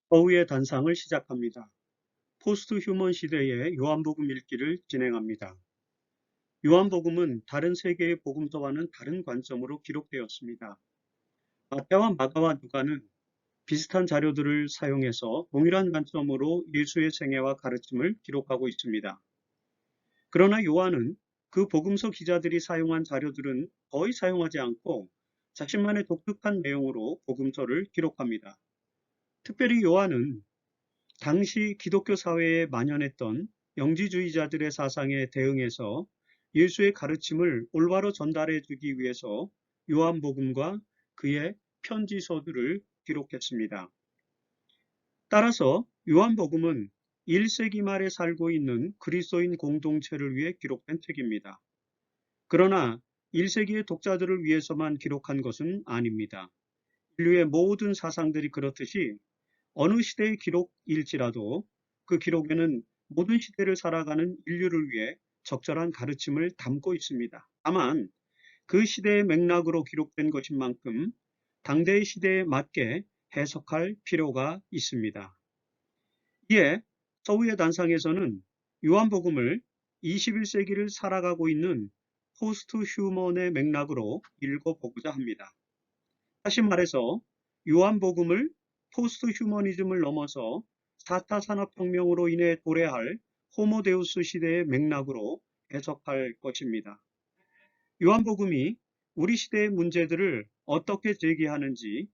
허우의 단상을 시작합니다. 포스트 휴먼 시대의 요한복음 읽기를 진행합니다. 요한복음은 다른 세계의 복음서와는 다른 관점으로 기록되었습니다. 마태와 마가와 누가는 비슷한 자료들을 사용해서 동일한 관점으로 예수의 생애와 가르침을 기록하고 있습니다. 그러나 요한은 그 복음서 기자들이 사용한 자료들은 거의 사용하지 않고 자신만의 독특한 내용으로 복음서를 기록합니다. 특별히 요한은 당시 기독교 사회에 만연했던 영지주의자들의 사상에 대응해서 예수의 가르침을 올바로 전달해 주기 위해서 요한복음과 그의 편지서들을 기록했습니다. 따라서 요한복음은 1세기 말에 살고 있는 그리스도인 공동체를 위해 기록된 책입니다. 그러나 1세기의 독자들을 위해서만 기록한 것은 아닙니다. 인류의 모든 사상들이 그렇듯이 어느 시대의 기록일지라도 그 기록에는 모든 시대를 살아가는 인류를 위해 적절한 가르침을 담고 있습니다. 다만 그 시대의 맥락으로 기록된 것인 만큼 당대의 시대에 맞게 해석할 필요가 있습니다. 이에 서우의 단상에서는 요한복음을 21세기를 살아가고 있는 포스트 휴먼의 맥락으로 읽어보고자 합니다. 다시 말해서 요한복음을 포스트 휴머니즘을 넘어서 4차 산업혁명으로 인해 도래할 호모데우스 시대의 맥락으로 해석할 것입니다. 요한복음이 우리 시대의 문제들을 어떻게 제기하는지,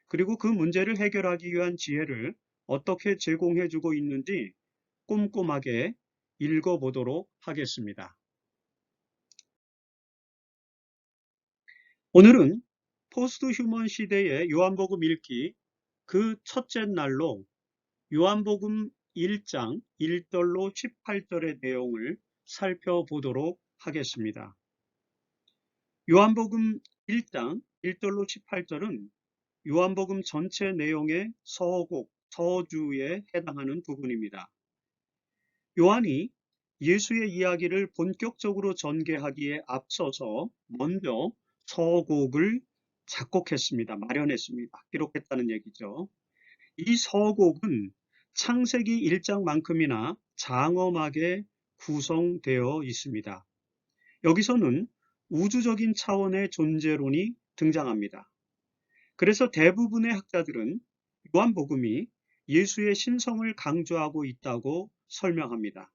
그리고 그 문제를 해결하기 위한 지혜를 어떻게 제공해주고 있는지 꼼꼼하게 읽어보도록 하겠습니다. 오늘은 포스트 휴먼 시대의 요한복음 읽기 그 첫째 날로 요한복음 1장 1절로 18절의 내용을 살펴보도록 하겠습니다. 요한복음 1장 1절로 18절은 요한복음 전체 내용의 서곡, 서주에 해당하는 부분입니다. 요한이 예수의 이야기를 본격적으로 전개하기에 앞서서 먼저 서곡을 작곡했습니다. 마련했습니다. 기록했다는 얘기죠. 이 서곡은 창세기 1장만큼이나 장엄하게 구성되어 있습니다. 여기서는 우주적인 차원의 존재론이 등장합니다. 그래서 대부분의 학자들은 요한복음이 예수의 신성을 강조하고 있다고 설명합니다.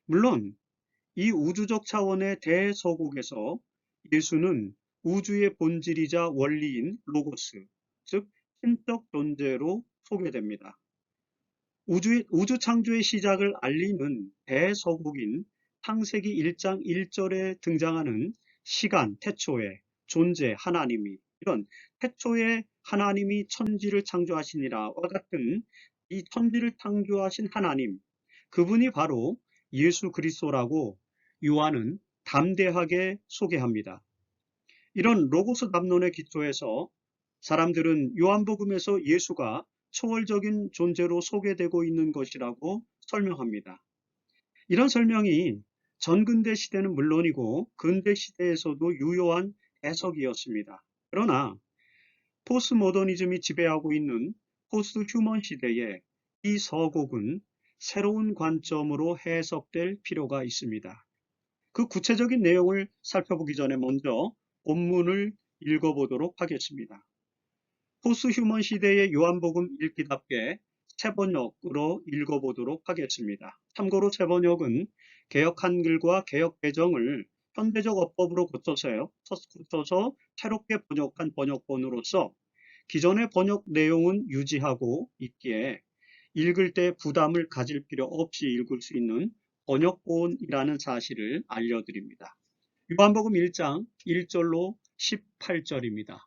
물론 이 우주적 차원의 대서곡에서 예수는 우주의 본질이자 원리인 로고스, 즉 신적 존재로 소개됩니다. 우주 창조의 시작을 알리는 대서곡인 창세기 1장 1절에 등장하는 시간, 태초에 존재, 하나님이 이런 태초에 하나님이 천지를 창조하시니라와 같은 이 천지를 창조하신 하나님, 그분이 바로 예수 그리스도라고 요한은 담대하게 소개합니다. 이런 로고스 담론의 기초에서 사람들은 요한복음에서 예수가 초월적인 존재로 소개되고 있는 것이라고 설명합니다. 이런 설명이 전근대 시대는 물론이고 근대 시대에서도 유효한 해석이었습니다. 그러나 포스트모더니즘이 지배하고 있는 포스트 휴먼 시대에 이 서곡은 새로운 관점으로 해석될 필요가 있습니다. 그 구체적인 내용을 살펴보기 전에 먼저 본문을 읽어보도록 하겠습니다. 포스트 휴먼 시대의 요한복음 읽기답게 새번역으로 읽어보도록 하겠습니다. 참고로 새번역은 개역 한글과 개역 개정을 현대적 어법으로 고쳐서 새롭게 번역한 번역본으로서 기존의 번역 내용은 유지하고 있기에 읽을 때 부담을 가질 필요 없이 읽을 수 있는 번역본이라는 사실을 알려드립니다. 요한복음 1장 1절로 18절입니다.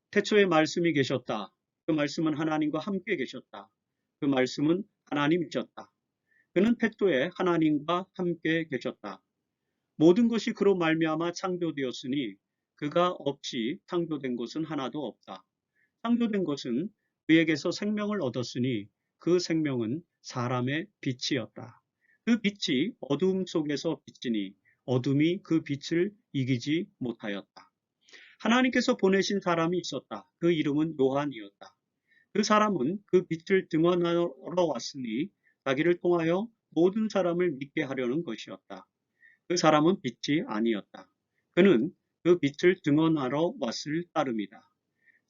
태초에 말씀이 계셨다. 그 말씀은 하나님과 함께 계셨다. 그 말씀은 하나님이셨다. 그는 태초에 하나님과 함께 계셨다. 모든 것이 그로 말미암아 창조되었으니 그가 없이 창조된 것은 하나도 없다. 창조된 것은 그에게서 생명을 얻었으니 그 생명은 사람의 빛이었다. 그 빛이 어두움 속에서 비치니 어둠이 그 빛을 이기지 못하였다. 하나님께서 보내신 사람이 있었다. 그 이름은 요한이었다. 그 사람은 그 빛을 증언하러 왔으니 자기를 통하여 모든 사람을 믿게 하려는 것이었다. 그 사람은 빛이 아니었다. 그는 그 빛을 증언하러 왔을 따름이다.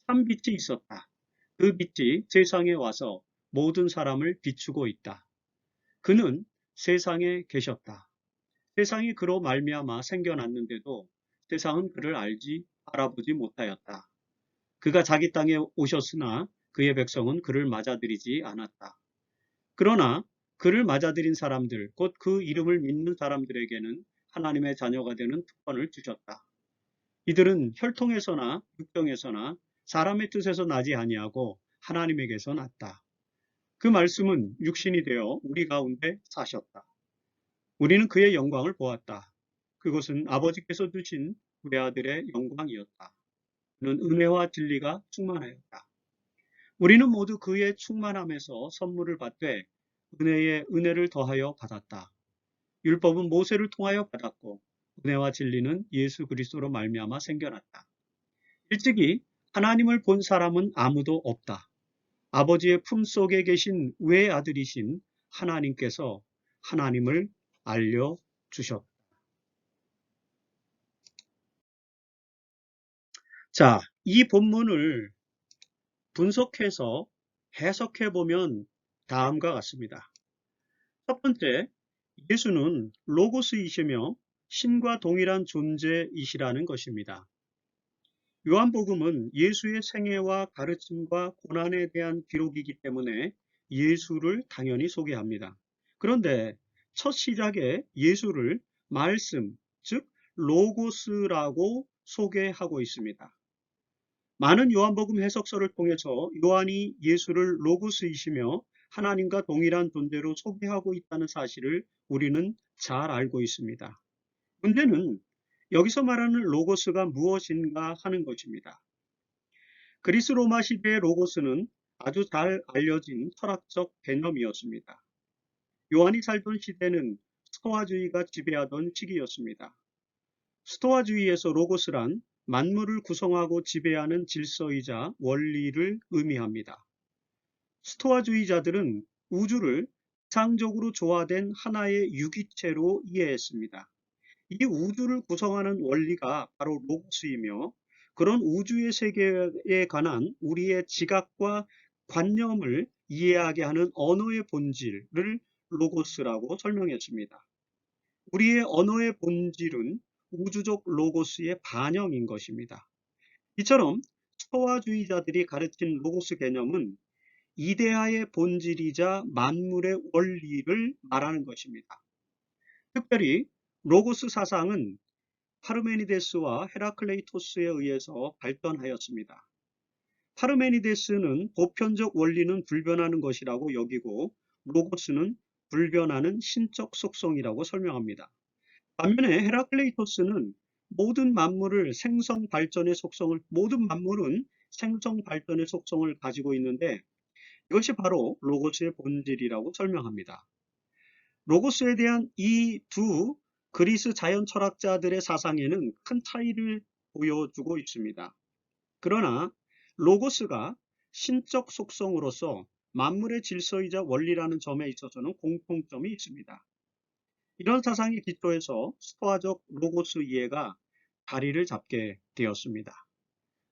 참 빛이 있었다. 그 빛이 세상에 와서 모든 사람을 비추고 있다. 그는 세상에 계셨다. 세상이 그로 말미암아 생겨났는데도 세상은 그를 알아보지 못하였다. 그가 자기 땅에 오셨으나 그의 백성은 그를 맞아들이지 않았다. 그러나 그를 맞아들인 사람들, 곧 그 이름을 믿는 사람들에게는 하나님의 자녀가 되는 특권을 주셨다. 이들은 혈통에서나 육정에서나 사람의 뜻에서 나지 아니하고 하나님에게서 났다. 그 말씀은 육신이 되어 우리 가운데 사셨다. 우리는 그의 영광을 보았다. 그것은 아버지께서 주신 외아들의 영광이었다. 그는 은혜와 진리가 충만하였다. 우리는 모두 그의 충만함에서 선물을 받되 은혜에 은혜를 더하여 받았다. 율법은 모세를 통하여 받았고 은혜와 진리는 예수 그리스도로 말미암아 생겨났다. 일찍이 하나님을 본 사람은 아무도 없다. 아버지의 품속에 계신 외아들이신 하나님께서 하나님을 알려주셨다. 자, 이 본문을 분석해서 해석해 보면 다음과 같습니다. 첫 번째, 예수는 로고스이시며 신과 동일한 존재이시라는 것입니다. 요한복음은 예수의 생애와 가르침과 고난에 대한 기록이기 때문에 예수를 당연히 소개합니다. 그런데 첫 시작에 예수를 말씀, 즉 로고스라고 소개하고 있습니다. 많은 요한복음 해석서를 통해서 요한이 예수를 로고스이시며 하나님과 동일한 존재로 소개하고 있다는 사실을 우리는 잘 알고 있습니다. 문제는 여기서 말하는 로고스가 무엇인가 하는 것입니다. 그리스 로마 시대의 로고스는 아주 잘 알려진 철학적 개념이었습니다. 요한이 살던 시대는 스토아주의가 지배하던 시기였습니다. 스토아주의에서 로고스란 만물을 구성하고 지배하는 질서이자 원리를 의미합니다. 스토아주의자들은 우주를 이상적으로 조화된 하나의 유기체로 이해했습니다. 이 우주를 구성하는 원리가 바로 로고스이며 그런 우주의 세계에 관한 우리의 지각과 관념을 이해하게 하는 언어의 본질을 로고스라고 설명했습니다. 우리의 언어의 본질은 우주적 로고스의 반영인 것입니다. 이처럼 스토아주의자들이 가르친 로고스 개념은 이데아의 본질이자 만물의 원리를 말하는 것입니다. 특별히 로고스 사상은 파르메니데스와 헤라클레이토스에 의해서 발전하였습니다. 파르메니데스는 보편적 원리는 불변하는 것이라고 여기고 로고스는 불변하는 신적 속성이라고 설명합니다. 반면에 헤라클레이토스는 모든 만물은 생성 발전의 속성을 가지고 있는데 이것이 바로 로고스의 본질이라고 설명합니다. 로고스에 대한 이 두 그리스 자연 철학자들의 사상에는 큰 차이를 보여주고 있습니다. 그러나 로고스가 신적 속성으로서 만물의 질서이자 원리라는 점에 있어서는 공통점이 있습니다. 이런 사상의 기초에서 스토아적 로고스 이해가 자리를 잡게 되었습니다.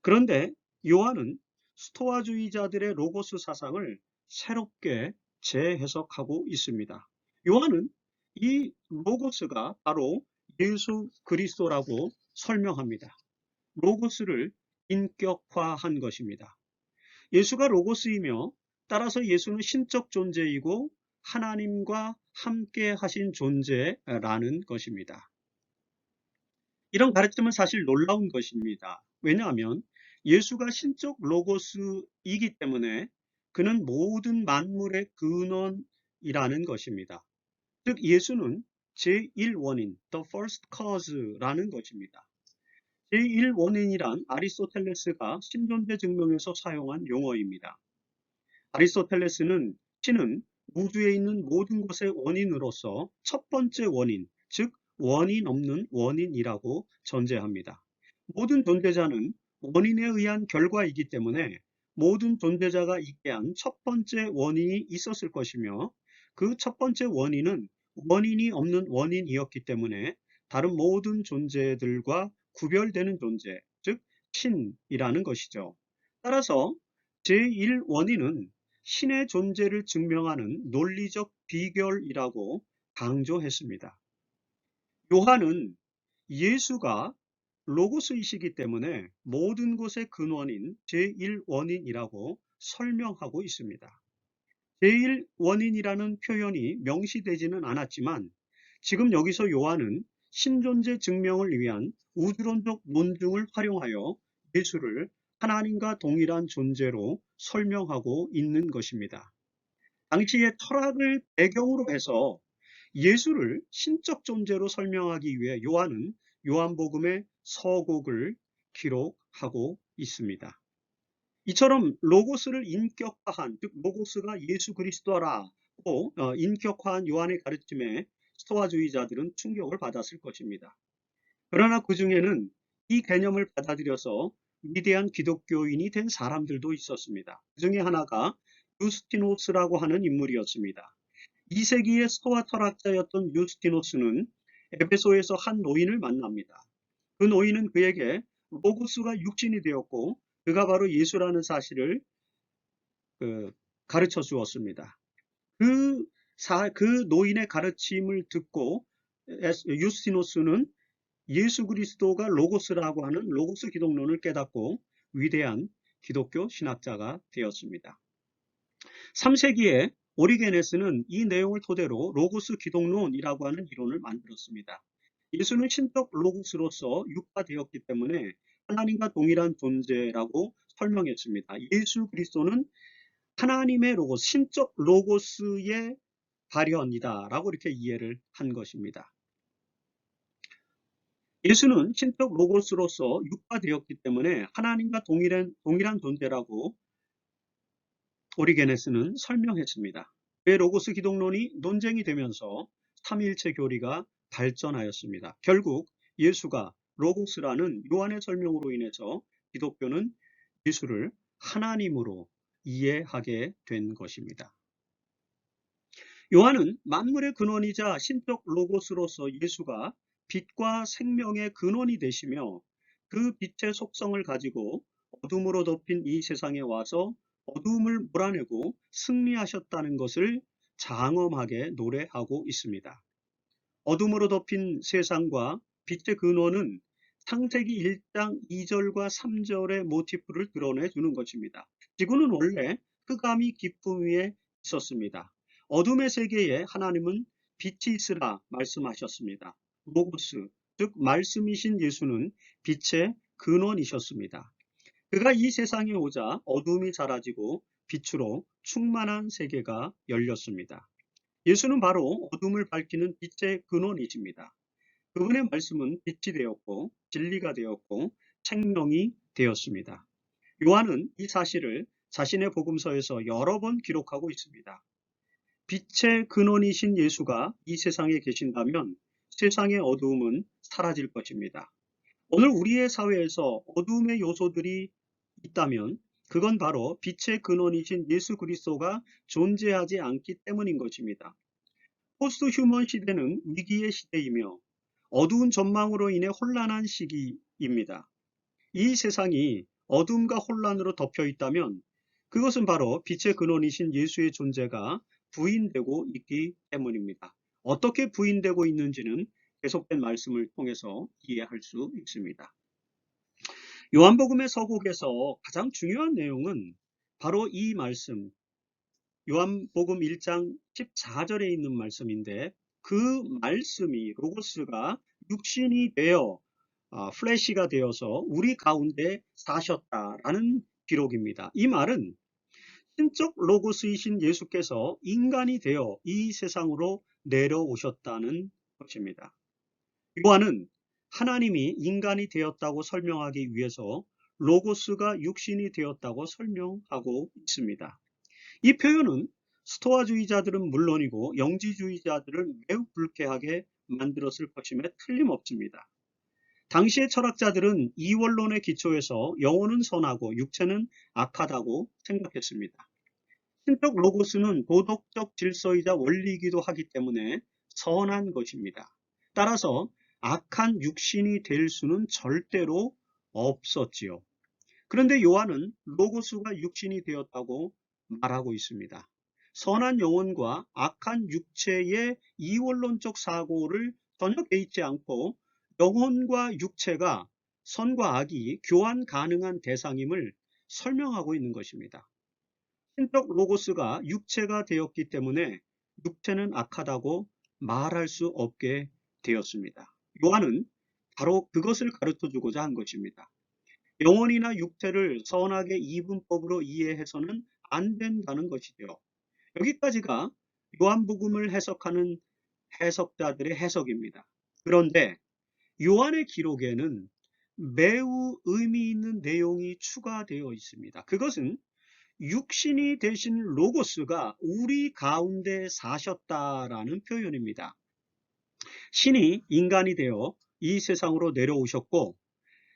그런데 요한은 스토아주의자들의 로고스 사상을 새롭게 재해석하고 있습니다. 요한은 이 로고스가 바로 예수 그리스도라고 설명합니다. 로고스를 인격화한 것입니다. 예수가 로고스이며 따라서 예수는 신적 존재이고 하나님과 함께 하신 존재라는 것입니다. 이런 가르침은 사실 놀라운 것입니다. 왜냐하면 예수가 신적 로고스이기 때문에 그는 모든 만물의 근원이라는 것입니다. 즉 예수는 제1원인, the first cause라는 것입니다. 제1원인이란 아리스토텔레스가 신존재 증명에서 사용한 용어입니다. 아리스토텔레스는 신은 우주에 있는 모든 것의 원인으로서 첫 번째 원인, 즉 원인 없는 원인이라고 전제합니다. 모든 존재자는 원인에 의한 결과이기 때문에 모든 존재자가 있게 한 첫 번째 원인이 있었을 것이며 그 첫 번째 원인은 원인이 없는 원인이었기 때문에 다른 모든 존재들과 구별되는 존재, 즉 신이라는 것이죠. 따라서 제1원인은 신의 존재를 증명하는 논리적 비결이라고 강조했습니다. 요한은 예수가 로고스이시기 때문에 모든 것의 근원인 제1원인이라고 설명하고 있습니다. 제1원인이라는 표현이 명시되지는 않았지만 지금 여기서 요한은 신존재 증명을 위한 우주론적 논증을 활용하여 예수를 하나님과 동일한 존재로 설명하고 있는 것입니다. 당시의 철학을 배경으로 해서 예수를 신적 존재로 설명하기 위해 요한은 요한복음의 서곡을 기록하고 있습니다. 이처럼 로고스를 인격화한, 즉 로고스가 예수 그리스도라고 인격화한 요한의 가르침에 스토아주의자들은 충격을 받았을 것입니다. 그러나 그 중에는 이 개념을 받아들여서 위대한 기독교인이 된 사람들도 있었습니다. 그 중에 하나가 유스티노스라고 하는 인물이었습니다. 2세기의 스토아 철학자였던 유스티노스는 에베소에서 한 노인을 만납니다. 그 노인은 그에게 로고스가 육신이 되었고 그가 바로 예수라는 사실을 가르쳐 주었습니다. 그 노인의 가르침을 듣고 유스티노스는 예수 그리스도가 로고스라고 하는 로고스 기독론을 깨닫고 위대한 기독교 신학자가 되었습니다. 3세기에 오리게네스는 이 내용을 토대로 로고스 기독론이라고 하는 이론을 만들었습니다. 예수는 신적 로고스로서 육화되었기 때문에 하나님과 동일한 존재라고 설명했습니다. 예수 그리스도는 하나님의 로고스, 신적 로고스의 발현이다라고 이렇게 이해를 한 것입니다. 예수는 신적 로고스로서 육화되었기 때문에 하나님과 동일한 존재라고 오리게네스는 설명했습니다. 그 로고스 기독론이 논쟁이 되면서 삼위일체 교리가 발전하였습니다. 결국 예수가 로고스라는 요한의 설명으로 인해서 기독교는 예수를 하나님으로 이해하게 된 것입니다. 요한은 만물의 근원이자 신적 로고스로서 예수가 빛과 생명의 근원이 되시며 그 빛의 속성을 가지고 어둠으로 덮인 이 세상에 와서 어둠을 몰아내고 승리하셨다는 것을 장엄하게 노래하고 있습니다. 어둠으로 덮인 세상과 빛의 근원은 창세기 1장 2절과 3절의 모티프를 드러내주는 것입니다. 지구는 원래 흑암이 깊음 위에 있었습니다. 어둠의 세계에 하나님은 빛이 있으라 말씀하셨습니다. 로고스, 즉 말씀이신 예수는 빛의 근원이셨습니다. 그가 이 세상에 오자 어둠이 사라지고 빛으로 충만한 세계가 열렸습니다. 예수는 바로 어둠을 밝히는 빛의 근원이십니다. 그분의 말씀은 빛이 되었고 진리가 되었고 생명이 되었습니다. 요한은 이 사실을 자신의 복음서에서 여러 번 기록하고 있습니다. 빛의 근원이신 예수가 이 세상에 계신다면 세상의 어두움은 사라질 것입니다. 오늘 우리의 사회에서 어두움의 요소들이 있다면 그건 바로 빛의 근원이신 예수 그리스도가 존재하지 않기 때문인 것입니다. 포스트 휴먼 시대는 위기의 시대이며 어두운 전망으로 인해 혼란한 시기입니다. 이 세상이 어둠과 혼란으로 덮여 있다면 그것은 바로 빛의 근원이신 예수의 존재가 부인되고 있기 때문입니다. 어떻게 부인되고 있는지는 계속된 말씀을 통해서 이해할 수 있습니다. 요한복음의 서곡에서 가장 중요한 내용은 바로 이 말씀, 요한복음 1장 14절에 있는 말씀인데 그 말씀이 로고스가 육신이 되어 플래시가 되어서 우리 가운데 사셨다라는 기록입니다. 이 말은 신적 로고스이신 예수께서 인간이 되어 이 세상으로 내려오셨다는 것입니다. 요한은 하나님이 인간이 되었다고 설명하기 위해서 로고스가 육신이 되었다고 설명하고 있습니다. 이 표현은 스토아주의자들은 물론이고 영지주의자들을 매우 불쾌하게 만들었을 것임에 틀림없습니다. 당시의 철학자들은 이원론의 기초에서 영혼은 선하고 육체는 악하다고 생각했습니다. 신적 로고스는 도덕적 질서이자 원리이기도 하기 때문에 선한 것입니다. 따라서 악한 육신이 될 수는 절대로 없었지요. 그런데 요한은 로고스가 육신이 되었다고 말하고 있습니다. 선한 영혼과 악한 육체의 이원론적 사고를 전혀 개의치 않고 영혼과 육체가 선과 악이 교환 가능한 대상임을 설명하고 있는 것입니다. 신적 로고스가 육체가 되었기 때문에 육체는 악하다고 말할 수 없게 되었습니다. 요한은 바로 그것을 가르쳐 주고자 한 것입니다. 영혼이나 육체를 선악의 이분법으로 이해해서는 안 된다는 것이죠. 여기까지가 요한복음을 해석하는 해석자들의 해석입니다. 그런데 요한의 기록에는 매우 의미 있는 내용이 추가되어 있습니다. 그것은 육신이 되신 로고스가 우리 가운데 사셨다라는 표현입니다. 신이 인간이 되어 이 세상으로 내려오셨고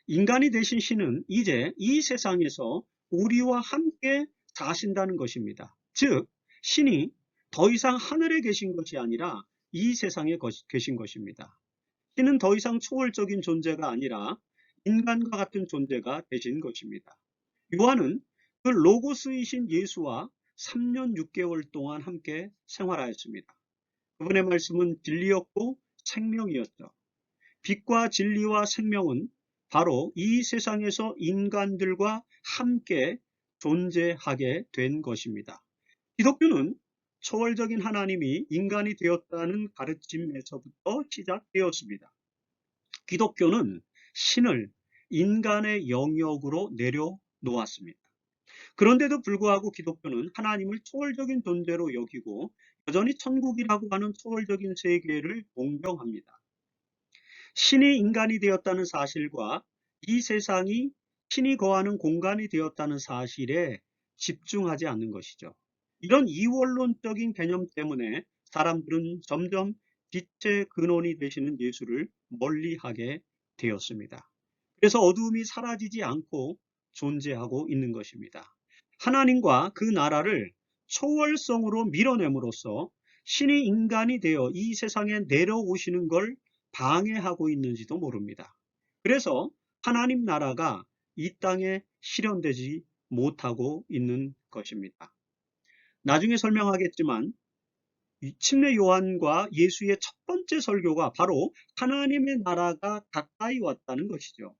인간이 되신 신은 이제 이 세상에서 우리와 함께 사신다는 것입니다. 즉 신이 더 이상 하늘에 계신 것이 아니라 이 세상에 계신 것입니다. 신은 더 이상 초월적인 존재가 아니라 인간과 같은 존재가 되신 것입니다. 요한은 그 로고스이신 예수와 3년 6개월 동안 함께 생활하였습니다. 그분의 말씀은 진리였고 생명이었죠. 빛과 진리와 생명은 바로 이 세상에서 인간들과 함께 존재하게 된 것입니다. 기독교는 초월적인 하나님이 인간이 되었다는 가르침에서부터 시작되었습니다. 기독교는 신을 인간의 영역으로 내려놓았습니다. 그런데도 불구하고 기독교는 하나님을 초월적인 존재로 여기고 여전히 천국이라고 하는 초월적인 세계를 공경합니다. 신이 인간이 되었다는 사실과 이 세상이 신이 거하는 공간이 되었다는 사실에 집중하지 않는 것이죠. 이런 이원론적인 개념 때문에 사람들은 점점 빛의 근원이 되시는 예수를 멀리하게 되었습니다. 그래서 어두움이 사라지지 않고 존재하고 있는 것입니다. 하나님과 그 나라를 초월성으로 밀어냄으로써 신이 인간이 되어 이 세상에 내려오시는 걸 방해하고 있는지도 모릅니다. 그래서 하나님 나라가 이 땅에 실현되지 못하고 있는 것입니다. 나중에 설명하겠지만 침례 요한과 예수의 첫 번째 설교가 바로 하나님의 나라가 가까이 왔다는 것이죠.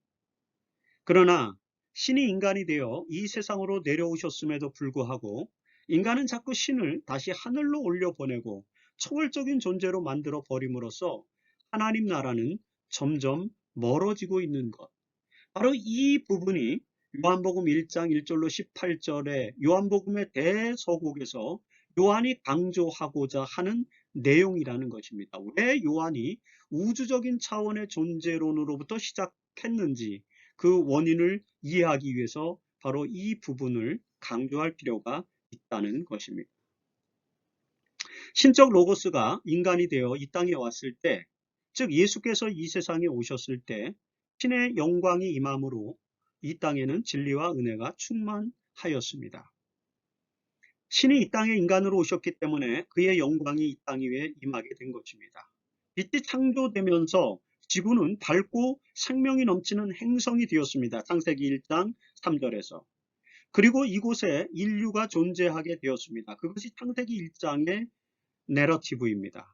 그러나 신이 인간이 되어 이 세상으로 내려오셨음에도 불구하고 인간은 자꾸 신을 다시 하늘로 올려보내고 초월적인 존재로 만들어 버림으로써 하나님 나라는 점점 멀어지고 있는 것. 바로 이 부분이 요한복음 1장 1절로 18절의 요한복음의 대서곡에서 요한이 강조하고자 하는 내용이라는 것입니다. 왜 요한이 우주적인 차원의 존재론으로부터 시작했는지 그 원인을 이해하기 위해서 바로 이 부분을 강조할 필요가 있다는 것입니다. 신적 로고스가 인간이 되어 이 땅에 왔을 때, 즉 예수께서 이 세상에 오셨을 때 신의 영광이 임함으로 이 땅에는 진리와 은혜가 충만하였습니다. 신이 이 땅에 인간으로 오셨기 때문에 그의 영광이 이 땅 위에 임하게 된 것입니다. 빛이 창조되면서 지구는 밝고 생명이 넘치는 행성이 되었습니다. 창세기 1장 3절에서. 그리고 이곳에 인류가 존재하게 되었습니다. 그것이 창세기 1장의 내러티브입니다.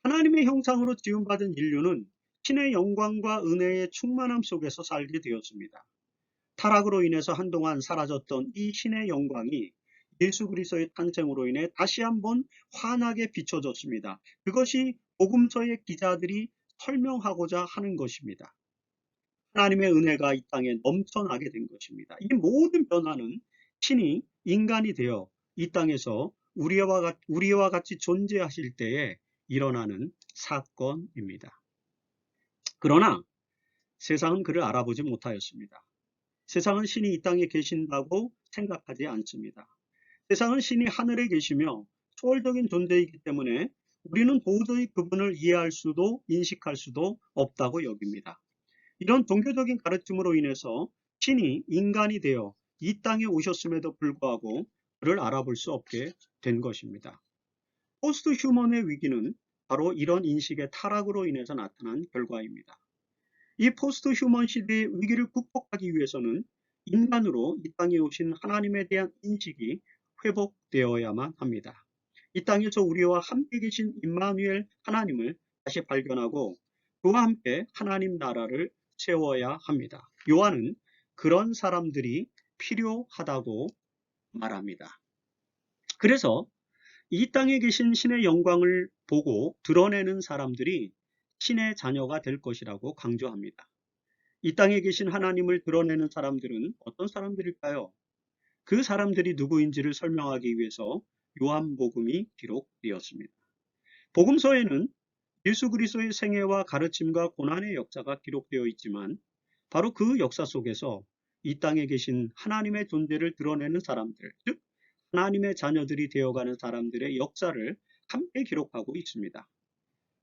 하나님의 형상으로 지음받은 인류는 신의 영광과 은혜의 충만함 속에서 살게 되었습니다. 타락으로 인해서 한동안 사라졌던 이 신의 영광이 예수 그리스도의 탄생으로 인해 다시 한번 환하게 비춰졌습니다. 그것이 복음서의 기자들이 설명하고자 하는 것입니다. 하나님의 은혜가 이 땅에 넘쳐나게 된 것입니다. 이 모든 변화는 신이 인간이 되어 이 땅에서 우리와 같이 존재하실 때에 일어나는 사건입니다. 그러나 세상은 그를 알아보지 못하였습니다. 세상은 신이 이 땅에 계신다고 생각하지 않습니다. 세상은 신이 하늘에 계시며 초월적인 존재이기 때문에 우리는 도저히 그분을 이해할 수도 인식할 수도 없다고 여깁니다. 이런 종교적인 가르침으로 인해서 신이 인간이 되어 이 땅에 오셨음에도 불구하고 그를 알아볼 수 없게 된 것입니다. 포스트 휴먼의 위기는 바로 이런 인식의 타락으로 인해서 나타난 결과입니다. 이 포스트 휴먼 시대의 위기를 극복하기 위해서는 인간으로 이 땅에 오신 하나님에 대한 인식이 회복되어야만 합니다. 이 땅에서 우리와 함께 계신 임마누엘 하나님을 다시 발견하고 그와 함께 하나님 나라를 세워야 합니다. 요한은 그런 사람들이 필요하다고 말합니다. 그래서 이 땅에 계신 신의 영광을 보고 드러내는 사람들이 신의 자녀가 될 것이라고 강조합니다. 이 땅에 계신 하나님을 드러내는 사람들은 어떤 사람들일까요? 그 사람들이 누구인지를 설명하기 위해서 요한복음이 기록되었습니다. 복음서에는 예수 그리스도의 생애와 가르침과 고난의 역사가 기록되어 있지만 바로 그 역사 속에서 이 땅에 계신 하나님의 존재를 드러내는 사람들, 즉 하나님의 자녀들이 되어가는 사람들의 역사를 함께 기록하고 있습니다.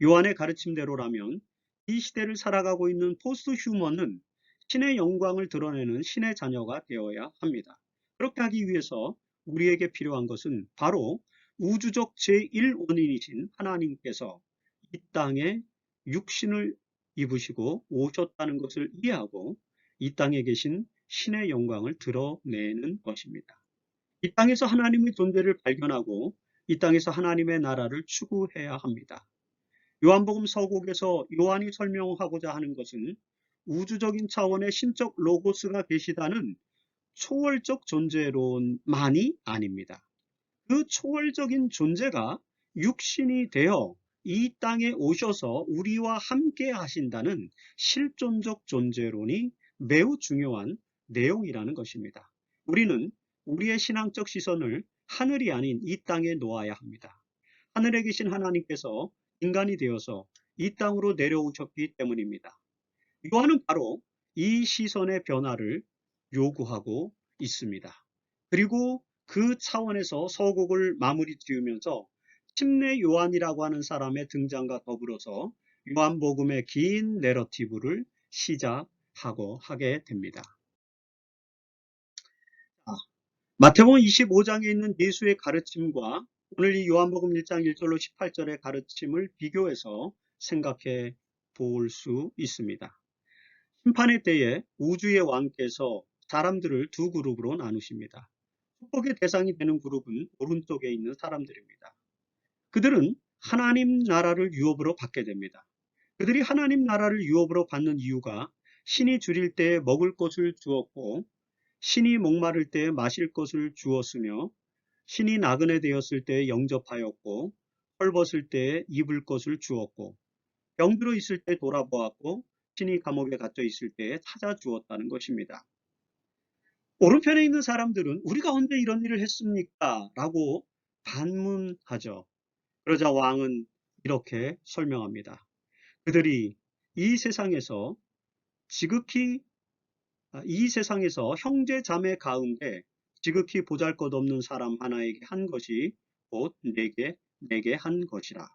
요한의 가르침대로라면 이 시대를 살아가고 있는 포스트 휴먼은 신의 영광을 드러내는 신의 자녀가 되어야 합니다. 그렇게 하기 위해서 우리에게 필요한 것은 바로 우주적 제1원인이신 하나님께서 이 땅에 육신을 입으시고 오셨다는 것을 이해하고 이 땅에 계신 신의 영광을 드러내는 것입니다. 이 땅에서 하나님의 존재를 발견하고 이 땅에서 하나님의 나라를 추구해야 합니다. 요한복음 서곡에서 요한이 설명하고자 하는 것은 우주적인 차원의 신적 로고스가 계시다는 초월적 존재론만이 아닙니다. 그 초월적인 존재가 육신이 되어 이 땅에 오셔서 우리와 함께 하신다는 실존적 존재론이 매우 중요한 내용이라는 것입니다. 우리는 우리의 신앙적 시선을 하늘이 아닌 이 땅에 놓아야 합니다. 하늘에 계신 하나님께서 인간이 되어서 이 땅으로 내려오셨기 때문입니다. 요한은 바로 이 시선의 변화를 요구하고 있습니다. 그리고 그 차원에서 서곡을 마무리 지으면서 침례 요한이라고 하는 사람의 등장과 더불어서 요한복음의 긴 내러티브를 시작하고 하게 됩니다. 마태복음 25장에 있는 예수의 가르침과 오늘 이 요한복음 1장 1절로 18절의 가르침을 비교해서 생각해 볼 수 있습니다. 심판의 때에 우주의 왕께서 사람들을 두 그룹으로 나누십니다. 축복의 대상이 되는 그룹은 오른쪽에 있는 사람들입니다. 그들은 하나님 나라를 유업으로 받게 됩니다. 그들이 하나님 나라를 유업으로 받는 이유가 신이 줄일 때에 먹을 것을 주었고 신이 목마를 때에 마실 것을 주었으며 신이 나그네 되었을 때에 영접하였고 헐벗을 때에 입을 것을 주었고 병들어 있을 때 돌아보았고 신이 감옥에 갇혀 있을 때에 찾아주었다는 것입니다. 오른편에 있는 사람들은 우리가 언제 이런 일을 했습니까? 라고 반문하죠. 그러자 왕은 이렇게 설명합니다. 그들이 이 세상에서 지극히 이 세상에서 형제 자매 가운데 지극히 보잘것없는 사람 하나에게 한 것이 곧 내게 한 것이라.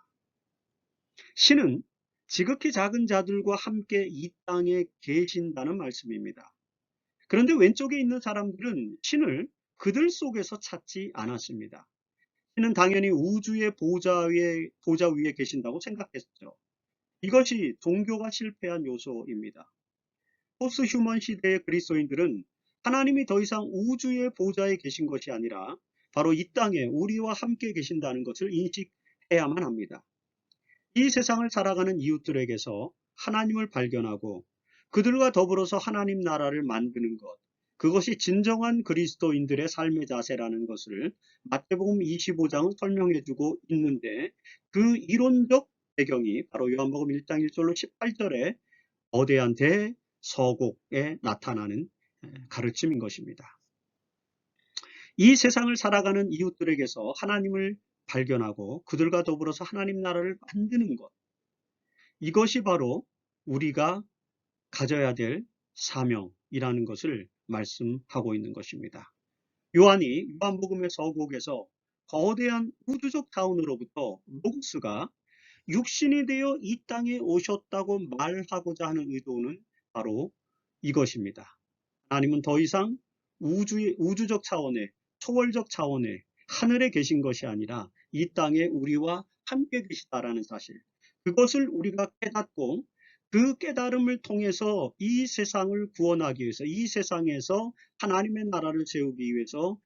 신은 지극히 작은 자들과 함께 이 땅에 계신다는 말씀입니다. 그런데 왼쪽에 있는 사람들은 신을 그들 속에서 찾지 않았습니다. 신은 당연히 우주의 보좌 위에 계신다고 생각했죠. 이것이 종교가 실패한 요소입니다. 포스트 휴먼 시대의 그리스도인들은 하나님이 더 이상 우주의 보좌에 계신 것이 아니라 바로 이 땅에 우리와 함께 계신다는 것을 인식해야만 합니다. 이 세상을 살아가는 이웃들에게서 하나님을 발견하고 그들과 더불어서 하나님 나라를 만드는 것, 그것이 진정한 그리스도인들의 삶의 자세라는 것을 마태복음 25장은 설명해주고 있는데 그 이론적 배경이 바로 요한복음 1장 1절로 18절에 거대한 대서곡에 나타나는 가르침인 것입니다. 이 세상을 살아가는 이웃들에게서 하나님을 발견하고 그들과 더불어서 하나님 나라를 만드는 것, 이것이 바로 우리가 가져야 될 사명이라는 것을 말씀하고 있는 것입니다. 요한이 요한복음의 서곡에서 거대한 우주적 타운으로부터 로고스가 육신이 되어 이 땅에 오셨다고 말하고자 하는 의도는 바로 이것입니다. 하나님은 더 이상 우주적 차원의, 초월적 차원의 하늘에 계신 것이 아니라 이 땅에 우리와 함께 계시다라는 사실. 그것을 우리가 깨닫고 그 깨달음을 통해서 이 세상을 구원하기 위해서, 이 세상에서 하나님의 나라를 세우기 위해서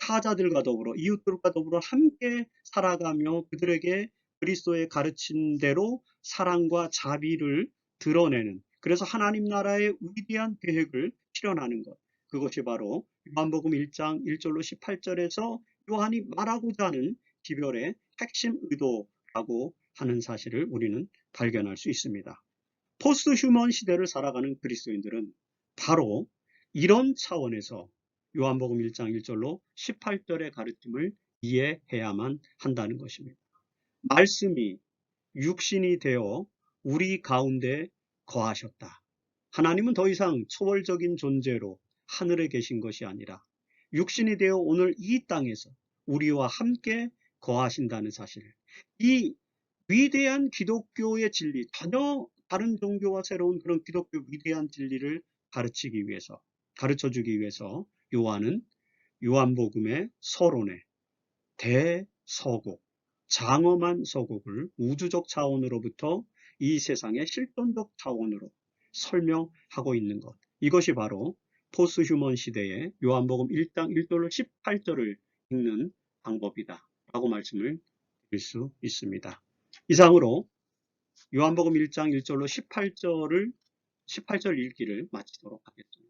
타자들과 더불어, 이웃들과 더불어 함께 살아가며 그들에게 그리스도의 가르친 대로 사랑과 자비를 드러내는, 그래서 하나님 나라의 위대한 계획을 실현하는 것. 그것이 바로 요한복음 1장 1절로 18절에서 요한이 말하고자 하는 기별의 핵심 의도라고 하는 사실을 우리는 발견할 수 있습니다. 포스트 휴먼 시대를 살아가는 그리스도인들은 바로 이런 차원에서 요한복음 1장 1절로 18절의 가르침을 이해해야만 한다는 것입니다. 말씀이 육신이 되어 우리 가운데 거하셨다. 하나님은 더 이상 초월적인 존재로 하늘에 계신 것이 아니라 육신이 되어 오늘 이 땅에서 우리와 함께 거하신다는 사실. 이 위대한 기독교의 진리, 전혀 다른 종교와 새로운 그런 기독교 위대한 진리를 가르치기 위해서, 가르쳐주기 위해서 요한은 요한복음의 서론에 대서곡, 장엄한 서곡을 우주적 차원으로부터 이 세상의 실존적 차원으로 설명하고 있는 것. 이것이 바로 포스트 휴먼 시대의 요한복음 1장 1절로 18절을 읽는 방법이다 라고 말씀을 드릴 수 있습니다. 이상으로 요한복음 1장 1절로 18절 읽기를 마치도록 하겠습니다.